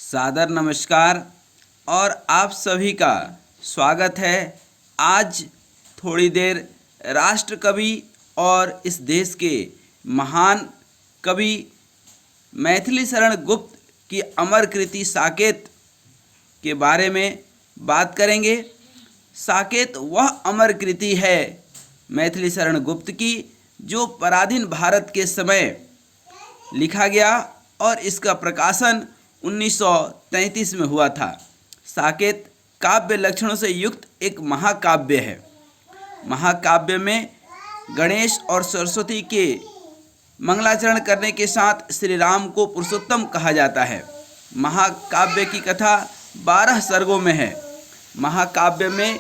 सादर नमस्कार और आप सभी का स्वागत है। आज थोड़ी देर राष्ट्रकवि और इस देश के महान कवि मैथिली शरण गुप्त की अमर कृति साकेत के बारे में बात करेंगे। साकेत वह अमर कृति है मैथिली शरण गुप्त की जो पराधीन भारत के समय लिखा गया और इसका प्रकाशन 1933 में हुआ था। साकेत काव्य लक्षणों से युक्त एक महाकाव्य है। महाकाव्य में गणेश और सरस्वती के मंगलाचरण करने के साथ श्री राम को पुरुषोत्तम कहा जाता है। महाकाव्य की कथा 12 सर्गों में है। महाकाव्य में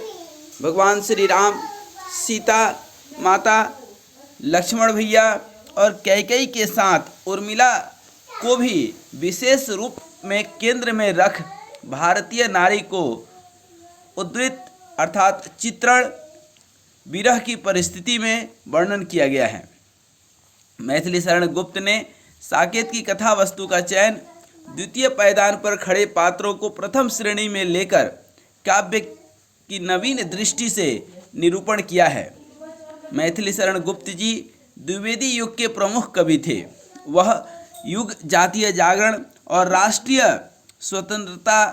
भगवान श्री राम, सीता माता, लक्ष्मण भैया और कैकेयी के साथ उर्मिला को भी विशेष रूप में केंद्र में रख भारतीय नारी को उद्धृत अर्थात चित्रण विरह की परिस्थिति में वर्णन किया गया है। मैथिली शरण गुप्त ने साकेत की कथा वस्तु का चयन द्वितीय पायदान पर खड़े पात्रों को प्रथम श्रेणी में लेकर काव्य की नवीन दृष्टि से निरूपण किया है। मैथिली शरण गुप्त जी द्विवेदी युग के प्रमुख कवि थे। वह युग जातीय जागरण और राष्ट्रीय स्वतंत्रता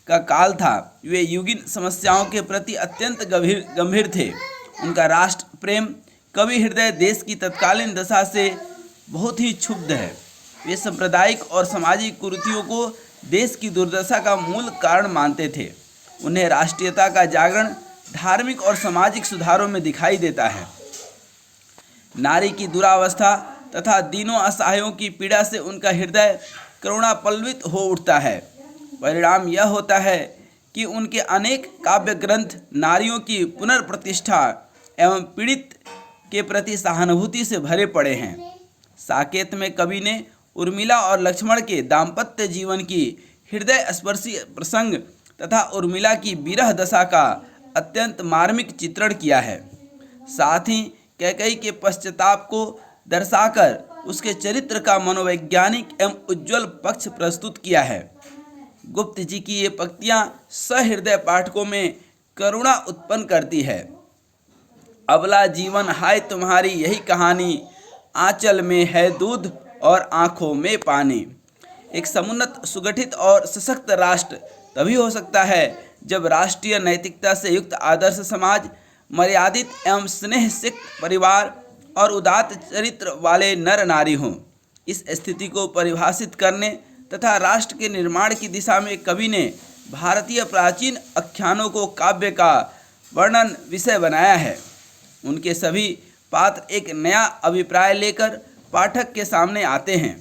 का काल था। वे युगीन समस्याओं के प्रति अत्यंत गंभीर थे। उनका राष्ट्र प्रेम कवि हृदय देश की तत्कालीन दशा से बहुत ही क्षुब्ध है। वे सांप्रदायिक और सामाजिक कुरीतियों को देश की दुर्दशा का मूल कारण मानते थे। उन्हें राष्ट्रीयता का जागरण धार्मिक और सामाजिक सुधारों में दिखाई देता है। नारी की दुरावस्था तथा दीनों असहायों की पीड़ा से उनका हृदय करुणापल्वित हो उठता है। परिणाम यह होता है कि उनके अनेक काव्य ग्रंथ नारियों की पुनर्प्रतिष्ठा एवं पीड़ित के प्रति सहानुभूति से भरे पड़े हैं। साकेत में कवि ने उर्मिला और लक्ष्मण के दाम्पत्य जीवन की हृदय स्पर्शी प्रसंग तथा उर्मिला की विरह दशा का अत्यंत मार्मिक चित्रण किया है। साथ ही कैकेयी के पश्चाताप को दर्शाकर उसके चरित्र का मनोवैज्ञानिक एवं उज्ज्वल पक्ष प्रस्तुत किया है। गुप्त जी की ये पंक्तियाँ सहृदय पाठकों में करुणा उत्पन्न करती है। अबला जीवन हाय तुम्हारी यही कहानी, आंचल में है दूध और आँखों में पानी। एक समुन्नत, सुगठित और सशक्त राष्ट्र तभी हो सकता है जब राष्ट्रीय नैतिकता से युक्त आदर्श समाज, मर्यादित एवं स्नेह सिक्त परिवार और उदात्त चरित्र वाले नर नारी हों। इस स्थिति को परिभाषित करने तथा राष्ट्र के निर्माण की दिशा में कवि ने भारतीय प्राचीन आख्यानों को काव्य का वर्णन विषय बनाया है। उनके सभी पात्र एक नया अभिप्राय लेकर पाठक के सामने आते हैं।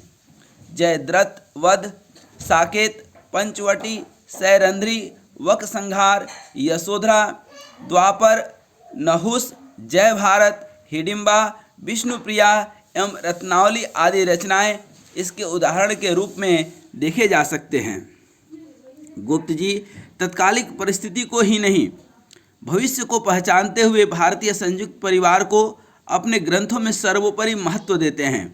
जयद्रथ वध, साकेत, पंचवटी, सैरंध्री, वक संहार, यशोधरा, द्वापर, नहुस, जय भारत, हिडिंबा, विष्णुप्रिया एवं रत्नावली आदि रचनाएं इसके उदाहरण के रूप में देखे जा सकते हैं। गुप्त जी तत्कालिक परिस्थिति को ही नहीं, भविष्य को पहचानते हुए भारतीय संयुक्त परिवार को अपने ग्रंथों में सर्वोपरि महत्व देते हैं।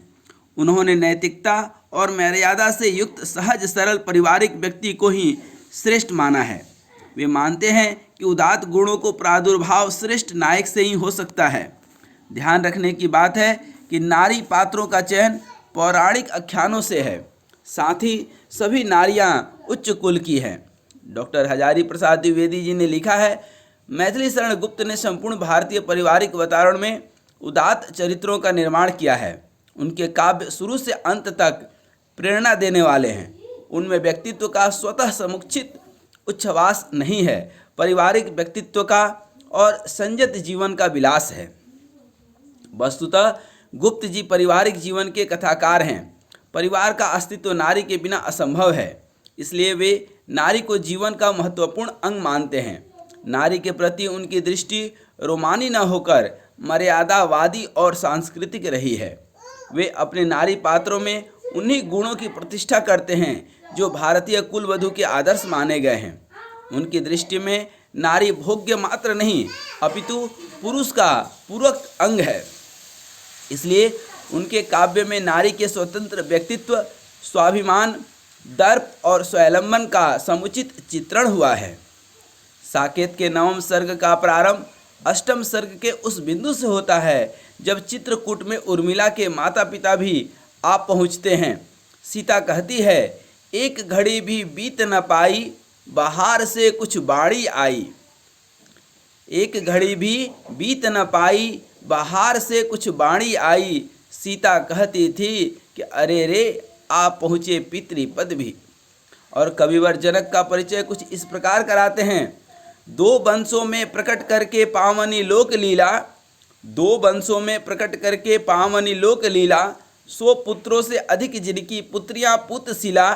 उन्होंने नैतिकता और मर्यादा से युक्त सहज सरल पारिवारिक व्यक्ति को ही श्रेष्ठ माना है। वे मानते हैं कि उदात्त गुणों को प्रादुर्भाव श्रेष्ठ नायक से ही हो सकता है। ध्यान रखने की बात है कि नारी पात्रों का चयन पौराणिक आख्यानों से है। साथ ही सभी नारियां उच्च कुल की हैं। डॉक्टर हजारी प्रसाद द्विवेदी जी ने लिखा है, मैथिली शरण गुप्त ने संपूर्ण भारतीय पारिवारिक वातावरण में उदात्त चरित्रों का निर्माण किया है। उनके काव्य शुरू से अंत तक प्रेरणा देने वाले हैं। उनमें व्यक्तित्व का स्वतः समुचित उच्छ्वास नहीं है, पारिवारिक व्यक्तित्व का और संयत जीवन का विलास है। वस्तुतः गुप्त जी पारिवारिक जीवन के कथाकार हैं। परिवार का अस्तित्व नारी के बिना असंभव है, इसलिए वे नारी को जीवन का महत्वपूर्ण अंग मानते हैं। नारी के प्रति उनकी दृष्टि रोमानी न होकर मर्यादावादी और सांस्कृतिक रही है। वे अपने नारी पात्रों में उन्हीं गुणों की प्रतिष्ठा करते हैं जो भारतीय कुलवधू के आदर्श माने गए हैं। उनकी दृष्टि में नारी भोग्य मात्र नहीं अपितु पुरुष का पूरक अंग है। इसलिए उनके काव्य में नारी के स्वतंत्र व्यक्तित्व, स्वाभिमान, दर्प और स्वावलंबन का समुचित चित्रण हुआ है। साकेत के नवम सर्ग का प्रारंभ अष्टम सर्ग के उस बिंदु से होता है जब चित्रकूट में उर्मिला के माता पिता भी आ पहुँचते हैं। सीता कहती है, एक घड़ी भी बीत न पाई, बाहर से कुछ बाड़ी आई। एक घड़ी भी बीत न पाई, बाहर से कुछ बाणी आई। सीता कहती थी कि अरे रे, आ पहुँचे पितृपद भी। और कविवर जनक का परिचय कुछ इस प्रकार कराते हैं। दो वंशों में प्रकट करके पावनी लोक लीला, दो वंशों में प्रकट करके पावनी लोक लीला, 100 पुत्रों से अधिक जिनकी पुत्रियां पुत्रशिला,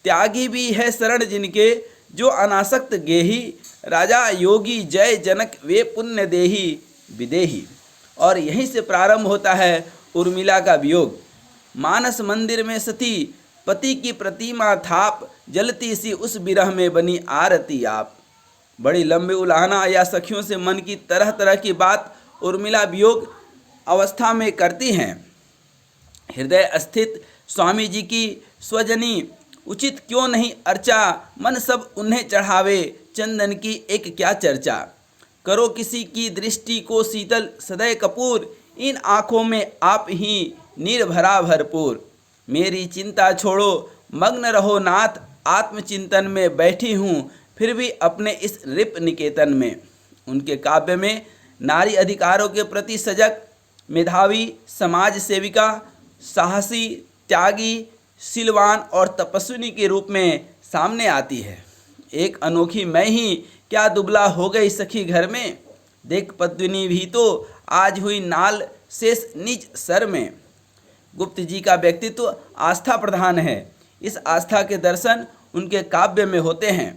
त्यागी भी है शरण जिनके जो अनासक्त गेही, राजा योगी जय जनक वे पुण्य देही विदेही। और यहीं से प्रारंभ होता है उर्मिला का वियोग। मानस मंदिर में सती पति की प्रतिमा थाप, जलती सी उस विरह में बनी आरती आप। बड़ी लंबी उलाहना या सखियों से मन की तरह तरह की बात उर्मिला वियोग अवस्था में करती हैं। हृदय स्थित स्वामी जी की स्वजनी उचित क्यों नहीं अर्चा, मन सब उन्हें चढ़ावे, चंदन की एक क्या चर्चा। करो किसी की दृष्टि को शीतल सदै कपूर, इन आँखों में आप ही नीर भरा भरपूर। मेरी चिंता छोड़ो मग्न रहो नाथ, आत्मचिंतन में बैठी हूँ फिर भी अपने इस रिप निकेतन में। उनके काव्य में नारी अधिकारों के प्रति सजग, मेधावी, समाज सेविका, साहसी, त्यागी, शीलवान और तपस्विनी के रूप में सामने आती है। एक अनोखी मैं ही क्या दुबला हो गई सखी घर में, देख पद्मिनी भी तो आज हुई नाल शेष निज सर में। गुप्त जी का व्यक्तित्व आस्था प्रधान है। इस आस्था के दर्शन उनके काव्य में होते हैं।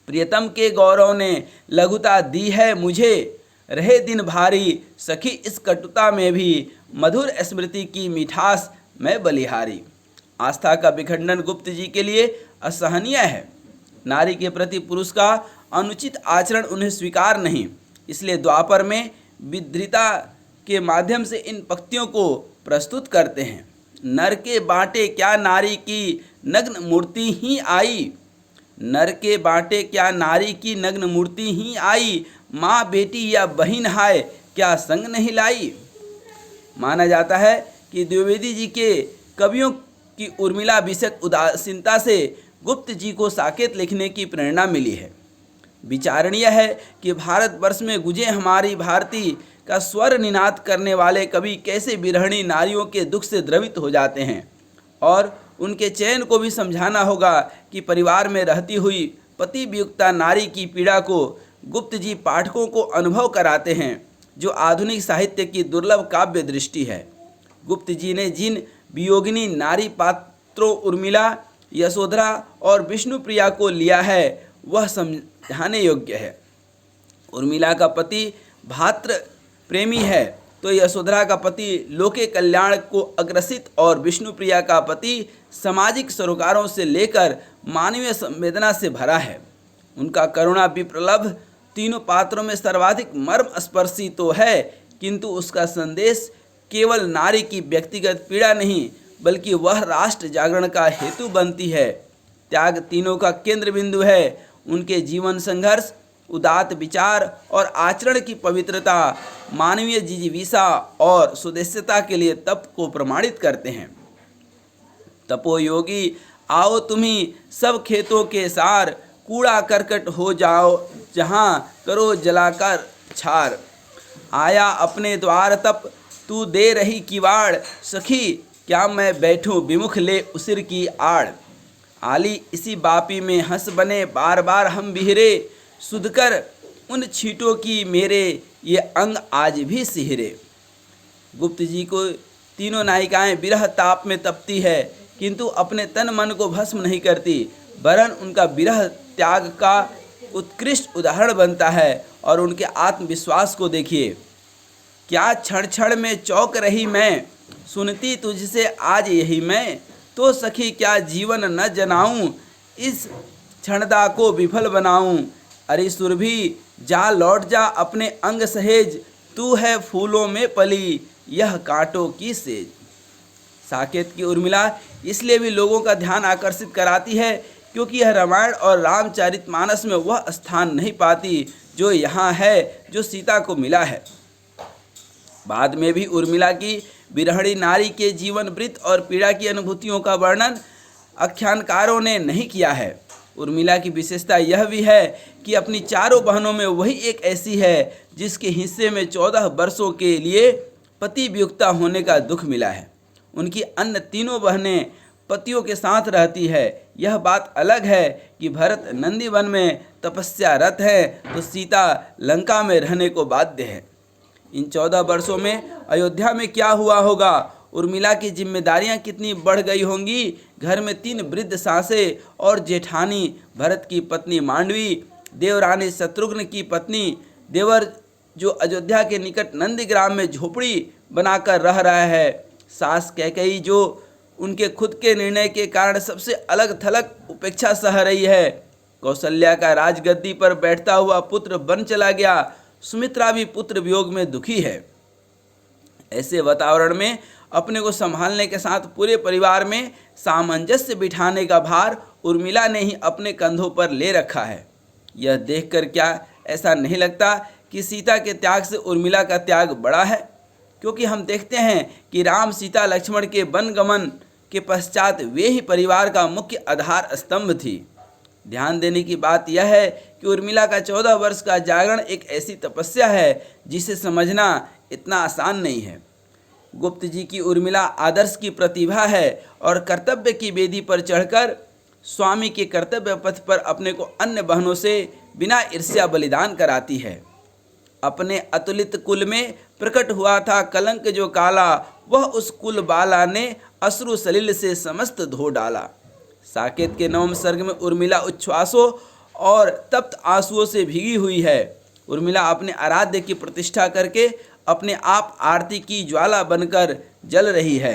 प्रियतम के गौरव ने लघुता दी है मुझे, रहे दिन भारी सखी इस कटुता में भी, मधुर स्मृति की मिठास मैं बलिहारी। आस्था का विखंडन गुप्त जी के लिए असहनीय है। नारी के प्रति पुरुष का अनुचित आचरण उन्हें स्वीकार नहीं, इसलिए द्वापर में विद्रिता के माध्यम से इन पंक्तियों को प्रस्तुत करते हैं। नर के बाटे क्या नारी की नग्न मूर्ति ही आई, नर के बाटे क्या नारी की नग्न मूर्ति ही आई, माँ बेटी या बहिन हाय क्या संग नहीं लाई। माना जाता है कि द्विवेदी जी के कवियों की उर्मिला विषयक उदासीनता से गुप्त जी को साकेत लिखने की प्रेरणा मिली है। विचारणीय है कि भारतवर्ष में गुजे हमारी भारती का स्वर निनाद करने वाले कवि कैसे विरहणी नारियों के दुख से द्रवित हो जाते हैं, और उनके चयन को भी समझाना होगा कि परिवार में रहती हुई पति वियुक्ता नारी की पीड़ा को गुप्त जी पाठकों को अनुभव कराते हैं, जो आधुनिक साहित्य की दुर्लभ काव्य दृष्टि है। गुप्त जी ने जिन वियोगिनी नारी पात्रों उर्मिला, यशोधरा और विष्णुप्रिया को लिया है वह समझाने योग्य है। उर्मिला का पति भातृ प्रेमी है तो यशोधरा का पति लोके कल्याण को अग्रसित और विष्णुप्रिया का पति सामाजिक सरोकारों से लेकर मानवीय संवेदना से भरा है। उनका करुणा विप्रलभ तीनों पात्रों में सर्वाधिक मर्म स्पर्शी तो है, किंतु उसका संदेश केवल नारी की व्यक्तिगत पीड़ा नहीं बल्कि वह राष्ट्र जागरण का हेतु बनती है। त्याग तीनों का केंद्र बिंदु है। उनके जीवन संघर्ष, उदात्त विचार और आचरण की पवित्रता मानवीय जिजीविषा और सुदेश्यता के लिए तप को प्रमाणित करते हैं। तपो योगी आओ तुम्ही सब खेतों के सार, कूड़ा करकट हो जाओ जहाँ करो जलाकर छार। आया अपने द्वार तप तू दे रही किवाड़, सखी क्या मैं बैठूं विमुख ले उसिर की आड़। आली इसी बापी में हंस बने बार बार हम बिहरे, सुधकर उन छींटों की मेरे ये अंग आज भी सिहरे। गुप्त जी को तीनों नायिकाएं विरह ताप में तपती है, किंतु अपने तन मन को भस्म नहीं करती, वरन उनका विरह त्याग का उत्कृष्ट उदाहरण बनता है। और उनके आत्मविश्वास को देखिए। क्या क्षण क्षण में चौंक रही मैं, सुनती तुझसे आज यही मैं, तो सखी क्या जीवन न जनाऊं, इस क्षणदा को विफल बनाऊं। अरे सुरभि जा लौट जा अपने अंग सहेज, तू है फूलों में पली यह कांटों की सेज। साकेत की उर्मिला इसलिए भी लोगों का ध्यान आकर्षित कराती है क्योंकि यह रामायण और रामचरितमानस में वह स्थान नहीं पाती जो यहाँ है, जो सीता को मिला है। बाद में भी उर्मिला की विरहणी नारी के जीवन वृत्त और पीड़ा की अनुभूतियों का वर्णन आख्यानकारों ने नहीं किया है। उर्मिला की विशेषता यह भी है कि अपनी चारों बहनों में वही एक ऐसी है जिसके हिस्से में 14 वर्षों के लिए पति वियुक्ता होने का दुख मिला है। उनकी अन्य तीनों बहनें पतियों के साथ रहती है। यह बात अलग है कि भरत नंदीवन में तपस्यारत है तो सीता लंका में रहने को बाध्य है। इन 14 वर्षों में अयोध्या में क्या हुआ होगा, उर्मिला की जिम्मेदारियां कितनी बढ़ गई होंगी। घर में 3 वृद्ध सासें और जेठानी, भरत की पत्नी मांडवी, देवरानी शत्रुघ्न की पत्नी, देवर जो अयोध्या के निकट नंदीग्राम में झोपड़ी बनाकर रह रहा है, सास कैकेयी जो उनके खुद के निर्णय के कारण सबसे अलग थलग उपेक्षा सह रही है, कौशल्या का राजगद्दी पर बैठता हुआ पुत्र बन चला गया, सुमित्रा भी पुत्र वियोग में दुखी है। ऐसे वातावरण में अपने को संभालने के साथ पूरे परिवार में सामंजस्य बिठाने का भार उर्मिला ने ही अपने कंधों पर ले रखा है। यह देखकर क्या ऐसा नहीं लगता कि सीता के त्याग से उर्मिला का त्याग बड़ा है, क्योंकि हम देखते हैं कि राम सीता लक्ष्मण के वनगमन के पश्चात वे ही परिवार का मुख्य आधार स्तंभ थी। ध्यान देने की बात यह है कि उर्मिला का 14 वर्ष का जागरण एक ऐसी तपस्या है जिसे समझना इतना आसान नहीं है। गुप्त जी की उर्मिला आदर्श की प्रतिभा है और कर्तव्य की वेदी पर चढ़कर स्वामी के कर्तव्य पथ पर अपने को अन्य बहनों से बिना ईर्ष्या बलिदान कराती है। अपने अतुलित कुल में प्रकट हुआ था कलंक जो काला, वह उस कुल बाला ने अश्रु सलिल से समस्त धो डाला। साकेत के 9वें सर्ग में उर्मिला उच्छ्वासों और तप्त आंसुओं से भीगी हुई है। उर्मिला अपने आराध्य की प्रतिष्ठा करके अपने आप आरती की ज्वाला बनकर जल रही है।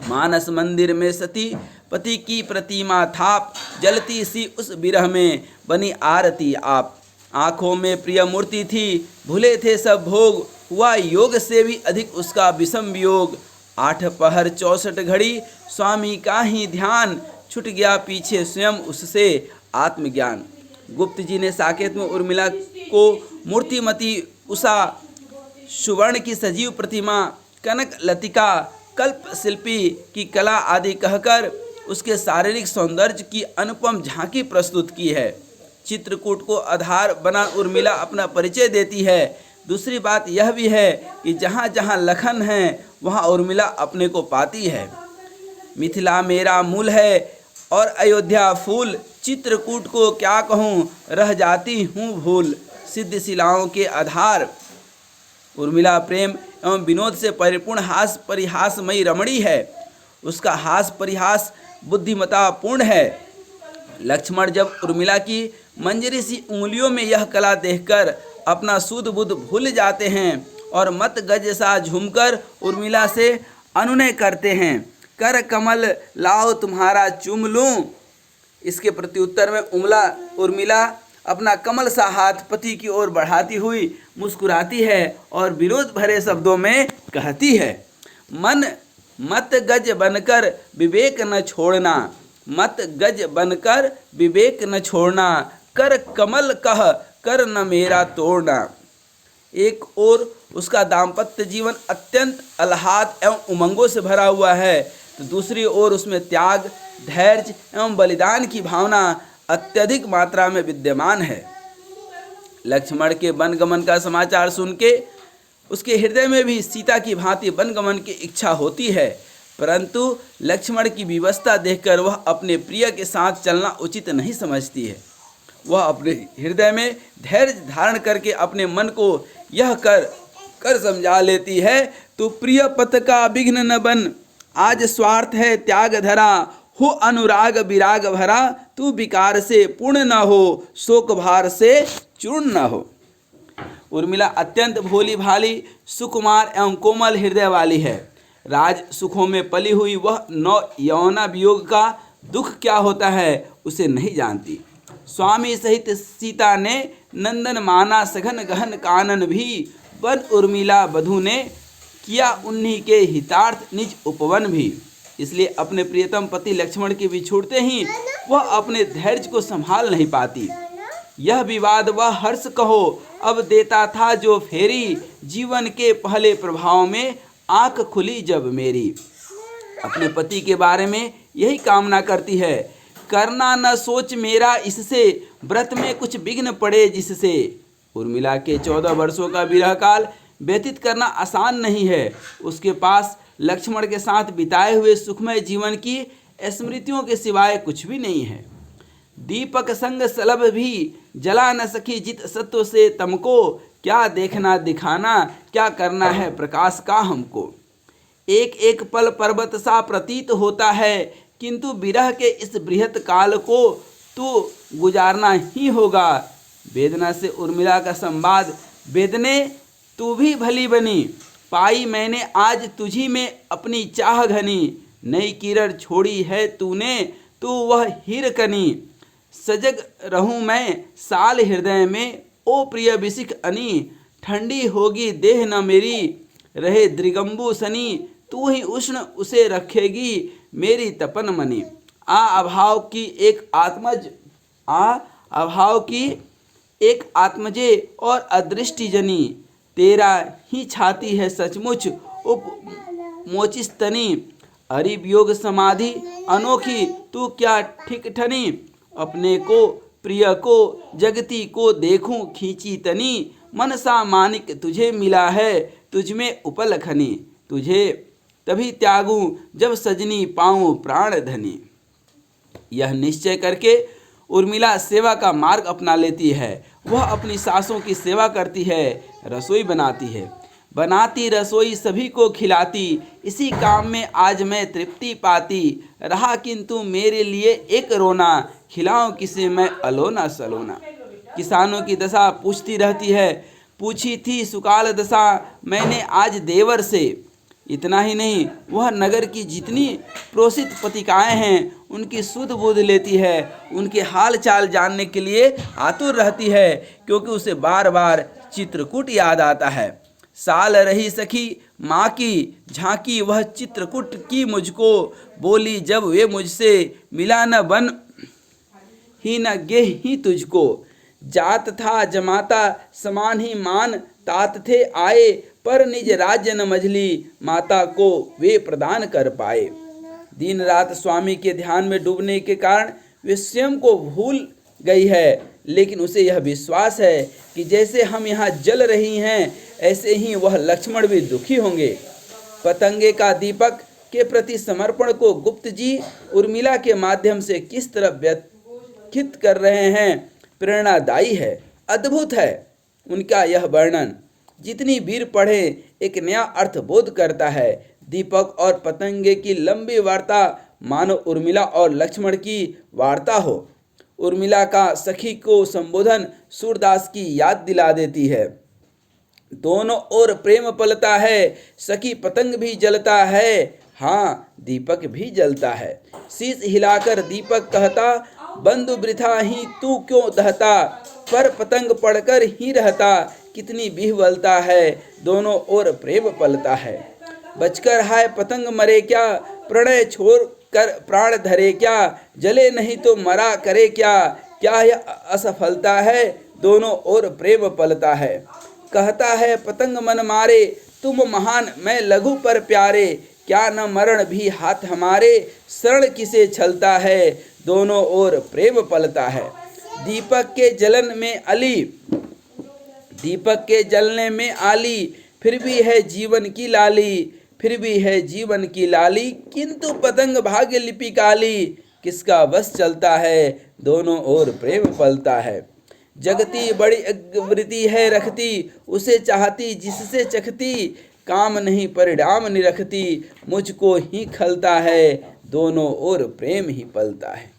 मानस मंदिर में सती पति की प्रतिमा थाप, जलती सी उस विरह में बनी आरती आप। आँखों में प्रिय मूर्ति थी, भूले थे सब भोग, हुआ योग से भी अधिक उसका विषम वियोग। 8 पहर 64 घड़ी स्वामी का ही ध्यान, छूट गया पीछे स्वयं उससे आत्मज्ञान। गुप्त जी ने साकेत में उर्मिला को मूर्तिमती उषा, सुवर्ण की सजीव प्रतिमा, कनक लतिका, कल्प शिल्पी की कला आदि कहकर उसके शारीरिक सौंदर्य की अनुपम झांकी प्रस्तुत की है। चित्रकूट को आधार बना उर्मिला अपना परिचय देती है। दूसरी बात यह भी है कि जहाँ जहाँ लखन है वहाँ उर्मिला अपने को पाती है। मिथिला मेरा मूल है और अयोध्या फूल, चित्रकूट को क्या कहूँ रह जाती हूँ भूल। सिद्ध शिलाओं के आधार उर्मिला प्रेम एवं विनोद से परिपूर्ण हास परिहासमयी रमणी है। उसका हास परिहास बुद्धिमतापूर्ण है। लक्ष्मण जब उर्मिला की मंजरी सी उंगलियों में यह कला देखकर अपना सूद बुद्ध भूल जाते हैं और मत गज सा झूमकर उर्मिला से अनुनय करते हैं, कर कमल लाओ तुम्हारा चूम लूं। इसके प्रत्युत्तर में उर्मिला अपना कमल सा हाथ पति की ओर बढ़ाती हुई मुस्कुराती है और विरोध भरे शब्दों में कहती है, मन मत गज बनकर विवेक न छोड़ना, मत गज बनकर विवेक न छोड़ना, कर कमल कह कर न मेरा तोड़ना। एक ओर उसका दाम्पत्य जीवन अत्यंत आह्लाद एवं उमंगों से भरा हुआ है, तो दूसरी ओर उसमें त्याग, धैर्य एवं बलिदान की भावना अत्यधिक मात्रा में विद्यमान है। लक्ष्मण के वनगमन का समाचार सुन के उसके हृदय में भी सीता की भांति वनगमन की इच्छा होती है, परंतु लक्ष्मण की विवशता देखकर वह अपने प्रिय के साथ चलना उचित नहीं समझती है। वह अपने हृदय में धैर्य धारण करके अपने मन को यह कर समझा लेती है, तो प्रिय पथ का विघ्न न बन, आज स्वार्थ है त्याग धरा, हो अनुराग विराग भरा, तू विकार से पूर्ण न हो, शोक भार से चूर्ण न हो। उर्मिला अत्यंत भोली भाली, सुकुमार एवं कोमल हृदय वाली है। राज सुखों में पली हुई वह यौना वियोग का दुख क्या होता है उसे नहीं जानती। स्वामी सहित सीता ने नंदन माना सघन गहन कानन भी, वन उर्मिला बधू ने किया उन्हीं के हितार्थ निज उपवन भी। इसलिए अपने प्रियतम पति लक्ष्मण के बिछुड़ते ही वह अपने धैर्य को संभाल नहीं पाती। यह विवाद वह हर्ष कहो अब देता था जो फेरी, जीवन के पहले प्रभाव में आंख खुली जब मेरी। अपने पति के बारे में यही कामना करती है, करना न सोच मेरा इससे, व्रत में कुछ विघ्न पड़े जिससे। उर्मिला के 14 वर्षों का विरह काल व्यतीत करना आसान नहीं है। उसके पास लक्ष्मण के साथ बिताए हुए सुखमय जीवन की स्मृतियों के सिवाय कुछ भी नहीं है। दीपक संग सलभ भी जला न सकी जित सत्व से तमको, क्या देखना दिखाना क्या करना है प्रकाश का हमको। एक एक पल पर्वत सा प्रतीत होता है, किंतु विरह के इस बृहत काल को तो गुजारना ही होगा। वेदना से उर्मिला का संवाद, वेदने तू भी भली बनी, पाई मैंने आज तुझी में अपनी चाह घनी। नई किरण छोड़ी है तूने, तू वह हिरकनी, सजग रहूं मैं साल हृदय में, ओ प्रिय बिसिक अनी। ठंडी होगी देह न मेरी, रहे दृगंबु सनी, तू ही उष्ण उसे रखेगी मेरी तपन मनी। अभाव की एक आत्मजे और अदृष्टि जनी, तेरा ही छाती है सचमुच उपमोचिस्तनी। हरि योग समाधि अनोखी तू क्या ठीक ठनी, अपने को प्रिय को जगती को देखूं खींची तनी। मनसा मानिक तुझे मिला है तुझ में उपल खनी, तुझे तभी त्यागूं जब सजनी पाऊं प्राण धनी। यह निश्चय करके उर्मिला सेवा का मार्ग अपना लेती है। वह अपनी सासों की सेवा करती है, रसोई बनाती है, बनाती रसोई सभी को खिलाती। इसी काम में आज मैं तृप्ति पाती, रहा किंतु मेरे लिए एक रोना, खिलाऊं किसे मैं अलोना सलोना। किसानों की दशा पूछती रहती है, पूछी थी सुकाल दशा मैंने आज देवर से। इतना ही नहीं, वह नगर की जितनी प्रोसित पतिकाएं हैं उनकी सुध बुध लेती है, उनके हाल चाल जानने के लिए आतुर रहती है, क्योंकि उसे बार बार चित्रकूट याद आता है। साल रही सखी माँ की झांकी वह चित्रकूट की मुझको, बोली जब वे मुझसे मिला न बन ही न गे ही तुझको। जात था जमाता समान ही मान, तात थे आए पर निज राज्य न मझली, माता को वे प्रदान कर पाए। दिन रात स्वामी के ध्यान में डूबने के कारण वे स्वयं को भूल गई है, लेकिन उसे यह विश्वास है कि जैसे हम यहाँ जल रही हैं ऐसे ही वह लक्ष्मण भी दुखी होंगे। पतंगे का दीपक के प्रति समर्पण को गुप्त जी उर्मिला के माध्यम से किस तरह व्यथित कर रहे हैं, प्रेरणादायी है, अद्भुत है। उनका यह वर्णन जितनी वीर पढ़े एक नया अर्थ बोध करता है। दीपक और पतंगे की लंबी वार्ता मानो उर्मिला और लक्ष्मण की वार्ता हो। उर्मिला का सखी को संबोधन सूरदास की याद दिला देती है। दोनों ओर प्रेम पलता है, सखी पतंग भी जलता है, हाँ दीपक भी जलता है। शीश हिलाकर दीपक कहता, बंधु वृथा ही तू क्यों दहता, पर पतंग पढ़कर ही रहता, कितनी विह्वलता है, दोनों ओर प्रेम पलता है। बचकर हाय पतंग मरे क्या, प्रणय छोड़ कर प्राण धरे क्या, जले नहीं तो मरा करे क्या, क्या यह असफलता है, दोनों ओर प्रेम पलता है। कहता है पतंग मन मारे, तुम महान मैं लघु पर प्यारे, क्या न मरण भी हाथ हमारे, शरण किसे छलता है, दोनों ओर प्रेम पलता है। दीपक के जलन में अली, दीपक के जलने में आली, फिर भी है जीवन की लाली, फिर भी है जीवन की लाली, किंतु पतंग भाग्य लिपि काली, किसका बस चलता है, दोनों ओर प्रेम पलता है। जगती बड़ी वृत्ति है रखती, उसे चाहती जिससे चखती, काम नहीं परिणाम निरखती, मुझको ही खलता है, दोनों ओर प्रेम ही पलता है।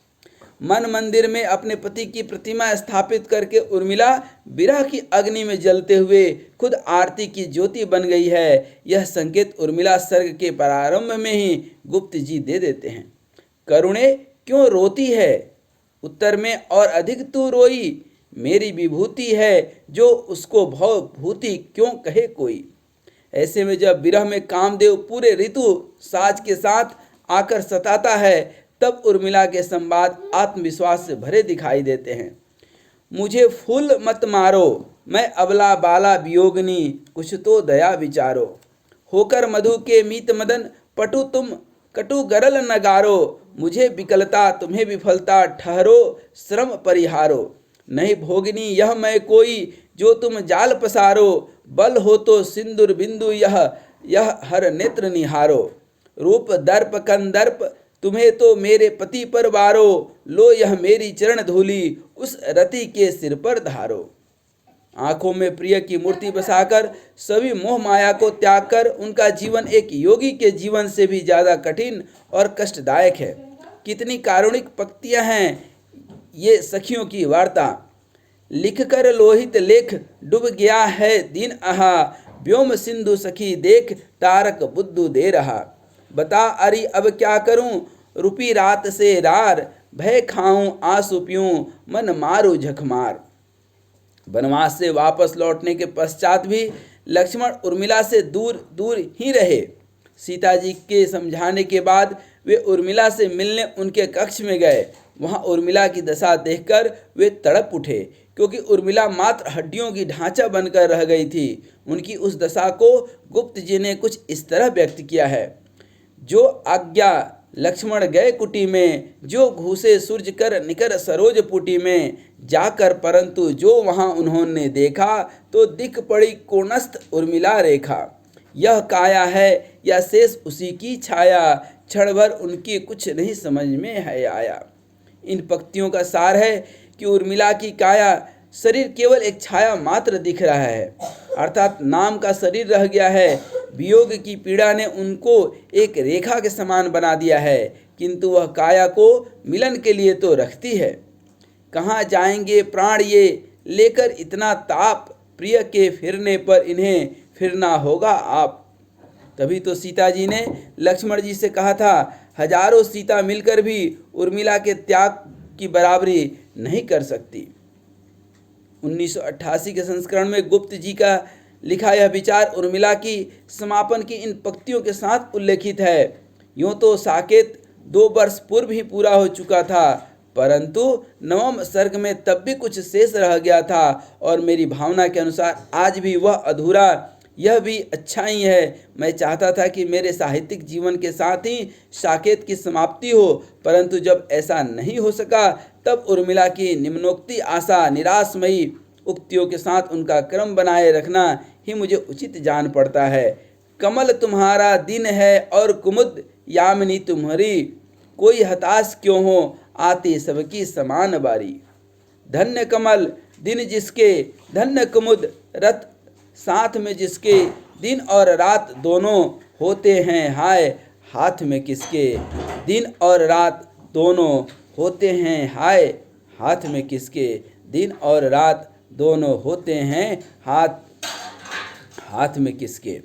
मन मंदिर में अपने पति की प्रतिमा स्थापित करके उर्मिला विरह की अग्नि में जलते हुए खुद आरती की ज्योति बन गई है। यह संकेत उर्मिला सर्ग के प्रारंभ में ही गुप्त जी दे देते हैं। करुणे क्यों रोती है, उत्तर में और अधिक तू रोई, मेरी विभूति है जो उसको भव भूति क्यों कहे कोई। ऐसे में जब विरह में कामदेव पूरे ऋतु साज के साथ आकर सताता है, तब उर्मिला के संवाद आत्मविश्वास से भरे दिखाई देते हैं। मुझे फूल मत मारो, मैं अबला बाला वियोगनी, कुछ तो दया विचारो। होकर मधु के मीत मदन, पटु तुम कटु गरल नगारो। मुझे विकलता तुम्हें विफलता, ठहरो श्रम परिहारो। नहीं भोगिनी यह मैं कोई, जो तुम जाल पसारो। बल हो तो सिंदूर बिंदु यह हर नेत्र निहारो। रूप दर्प कंदर्प तुम्हें तो मेरे पति पर वारो। लो यह मेरी चरण धूली, उस रति के सिर पर धारो। आंखों में प्रिय की मूर्ति बसाकर सभी मोह माया को त्याग कर उनका जीवन एक योगी के जीवन से भी ज्यादा कठिन और कष्टदायक है। कितनी कारुणिक पंक्तियां हैं ये सखियों की वार्ता। लिखकर लोहित लेख, डूब गया है दिन आहा। व्योम सिंधु सखी देख, तारक बुद्धू दे रहा। बता अरि अब क्या करूं, रुपी रात से रार। भय खाऊं आंसू पीऊं, मन मारू झकमार। वनवास से वापस लौटने के पश्चात भी लक्ष्मण उर्मिला से दूर दूर ही रहे। सीता जी के समझाने के बाद वे उर्मिला से मिलने उनके कक्ष में गए। वहां उर्मिला की दशा देखकर वे तड़प उठे, क्योंकि उर्मिला मात्र हड्डियों की ढांचा बनकर रह गई थी। उनकी उस दशा को गुप्त जी ने कुछ इस तरह व्यक्त किया है। जो आज्ञा लक्ष्मण गए कुटी में, जो घूसे सूर्य कर निकर सरोज पुटी में। जाकर परंतु जो वहां उन्होंने देखा, तो दिख पड़ी कोणस्थ उर्मिला रेखा। यह काया है या शेष उसी की छाया, क्षण भर उनकी कुछ नहीं समझ में है आया। इन पंक्तियों का सार है कि उर्मिला की काया शरीर केवल एक छाया मात्र दिख रहा है, अर्थात नाम का शरीर रह गया है। वियोग की पीड़ा ने उनको एक रेखा के समान बना दिया है, किंतु वह काया को मिलन के लिए तो रखती है। कहाँ जाएंगे प्राण ये लेकर इतना ताप, प्रिय के फिरने पर इन्हें फिरना होगा आप। तभी तो सीता जी ने लक्ष्मण जी से कहा था, हजारों सीता मिलकर भी उर्मिला के त्याग की बराबरी नहीं कर सकती। 1988 के संस्करण में गुप्त जी का लिखा यह विचार उर्मिला की समापन की इन पंक्तियों के साथ उल्लेखित है। यूँ तो साकेत 2 वर्ष पूर्व ही पूरा हो चुका था, परंतु 9वें सर्ग में तब भी कुछ शेष रह गया था, और मेरी भावना के अनुसार आज भी वह अधूरा। यह भी अच्छा ही है। मैं चाहता था कि मेरे साहित्यिक जीवन के साथ ही साकेत की समाप्ति हो, परंतु जब ऐसा नहीं हो सका, तब उर्मिला की निम्नोक्ति आशा निराशमयी उक्तियों के साथ उनका क्रम बनाए रखना ही मुझे उचित जान पड़ता है। कमल तुम्हारा दिन है और कुमुद यामिनी तुम्हारी, कोई हताश क्यों हो आती सबकी समान बारी। धन्य कमल दिन जिसके, धन्य कुमुद रत साथ में जिसके, दिन और रात दोनों होते हैं हाय हाथ में किसके। दिन और रात दोनों होते हैं हाय हाथ में किसके। दिन और रात दोनों होते हैं हाथ में किसके।